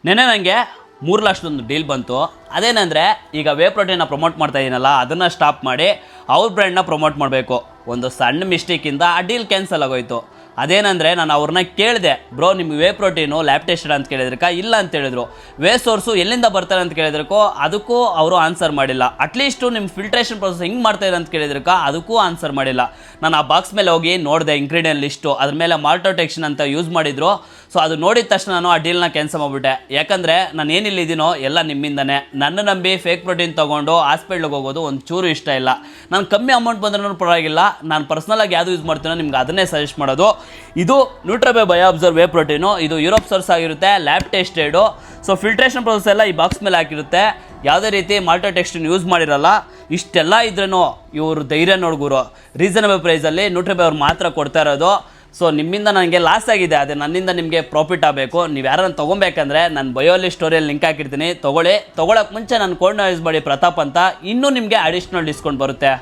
ನೆನೆ ನನಗೆ 3 ಲಕ್ಷದೊಂದು ಡೀಲ್ ಬಂತು. ಅದೇನೆಂದರೆ ಈಗ ವೇ ಪ್ರೋಟೀನ್ನ ಪ್ರಮೋಟ್ ಮಾಡ್ತಾ ಇದ್ದೀನಲ್ಲ, ಅದನ್ನು ಸ್ಟಾಪ್ ಮಾಡಿ ಅವ್ರ ಬ್ರ್ಯಾಂಡ್ನ ಪ್ರಮೋಟ್ ಮಾಡಬೇಕು. ಒಂದು ಸಣ್ಣ ಮಿಸ್ಟೇಕಿಂದ ಆ ಡೀಲ್ ಕ್ಯಾನ್ಸಲ್ ಆಗೋಯ್ತು. ಅದೇನೆಂದರೆ ನಾನು ಅವ್ರನ್ನ ಕೇಳಿದೆ, ಬ್ರೋ ನಿಮ್ಗೆ ವೇ ಪ್ರೋಟೀನು ಲ್ಯಾಬ್ ಟೆಸ್ಟೆಡ್ ಅಂತ ಕೇಳಿದ್ರಕ್ಕ, ಇಲ್ಲ ಅಂತ ಹೇಳಿದ್ರು. ವೇ ಸೋರ್ಸು ಎಲ್ಲಿಂದ ಬರ್ತಾರೆ ಅಂತ ಕೇಳಿದ್ರಕ್ಕೋ, ಅದಕ್ಕೂ ಅವರು ಆನ್ಸರ್ ಮಾಡಿಲ್ಲ. ಅಟ್ಲೀಸ್ಟು ನಿಮ್ಮ ಫಿಲ್ಟ್ರೇಷನ್ ಪ್ರೊಸೆಸ್ ಹೆಂಗೆ ಮಾಡ್ತಾಯಿದೆ ಅಂತ ಕೇಳಿದ್ರಕ್ಕ, ಅದಕ್ಕೂ ಆನ್ಸರ್ ಮಾಡಿಲ್ಲ. ನಾನು ಆ ಬಾಕ್ಸ್ ಮೇಲೆ ಹೋಗಿ ನೋಡಿದೆ ಇಂಗ್ರೀಡಿಯೆಂಟ್ ಲಿಸ್ಟು, ಅದ್ರ ಮೇಲೆ ಮಾಲ್ಟೋಟೆಕ್ಸಿನ್ ಅಂತ ಯೂಸ್ ಮಾಡಿದ್ರು. ಸೊ ಅದು ನೋಡಿದ ತಕ್ಷಣ ನಾನು ಆ ಡೀಲ್ನ ಕ್ಯಾನ್ಸಲ್ ಮಾಡಿಬಿಟ್ಟೆ. ಯಾಕಂದರೆ ನಾನು ಏನಿಲ್ಲಿದ್ದೀನೋ ಎಲ್ಲ ನಿಮ್ಮಿಂದನೇ. ನನ್ನ ನಂಬಿ ಫೇಕ್ ಪ್ರೋಟೀನ್ ತೊಗೊಂಡು ಹಾಸ್ಪಿಟ್ಲಿಗೆ ಹೋಗೋದು ಒಂದು ಚೂರು ಇಷ್ಟ ಇಲ್ಲ. ನಾನು ಕಮ್ಮಿ ಅಮೌಂಟ್ ಬಂದ್ರೂ ಪರವಾಗಿಲ್ಲ, ನಾನು ಪರ್ಸ್ನಲಾಗಿ ಯಾವುದು ಯೂಸ್ ಮಾಡ್ತೀನೋ ನಿಮ್ಗೆ ಅದನ್ನೇ ಸಜೆಸ್ಟ್ ಮಾಡೋದು. ಇದು ನ್ಯೂಟ್ರಬೆ ಬಯೋ ಅಬ್ಸರ್ವ್ ವೇ ಪ್ರೋಟೀನು. ಇದು ಯುರೋಪ್ ಸೋರ್ಸ್ ಆಗಿರುತ್ತೆ, ಲ್ಯಾಬ್ ಟೆಸ್ಟೆಡು. ಸೊ ಫಿಲ್ಟ್ರೇಷನ್ ಪ್ರೊಸೆಸ್ ಎಲ್ಲ ಈ ಬಾಕ್ಸ್ ಮೇಲೆ ಹಾಕಿರುತ್ತೆ. ಯಾವುದೇ ರೀತಿ ಮಾಲ್ಟೋಟೆಕ್ಸಿನ್ ಯೂಸ್ ಮಾಡಿರಲ್ಲ. ಇಷ್ಟೆಲ್ಲ ಇದ್ರೂ ಇವರು ಧೈರ್ಯ ನೋಡ್ಗುರು, ರೀಸನಬಲ್ ಪ್ರೈಸಲ್ಲಿ ನ್ಯೂಟ್ರಬೆ ಅವ್ರು ಮಾತ್ರ ಕೊಡ್ತಾ ಇರೋದು. ಸೊ ನಿಮ್ಮಿಂದ ನನಗೆ ಲಾಸ್ ಆಗಿದೆ, ಅದೇ ನನ್ನಿಂದ ನಿಮಗೆ ಪ್ರಾಫಿಟ್ ಆಗಬೇಕು. ನೀವು ಯಾರನ್ನು ತೊಗೊಬೇಕಂದ್ರೆ ನಾನು ಬಯೋಲಿ ಸ್ಟೋರಿಯಲ್ಲಿ ಲಿಂಕ್ ಹಾಕಿರ್ತೀನಿ, ತೊಗೊಳ್ಳೋಕ್ಕೆ ಮುಂಚೆ ನನ್ನ ಕೋಡ್ನ ಯೂಸ್ ಮಾಡಿ ಪ್ರತಾಪ್ ಅಂತ, ಇನ್ನೂ ನಿಮಗೆ ಅಡಿಷ್ನಲ್ ಡಿಸ್ಕೌಂಟ್ ಬರುತ್ತೆ.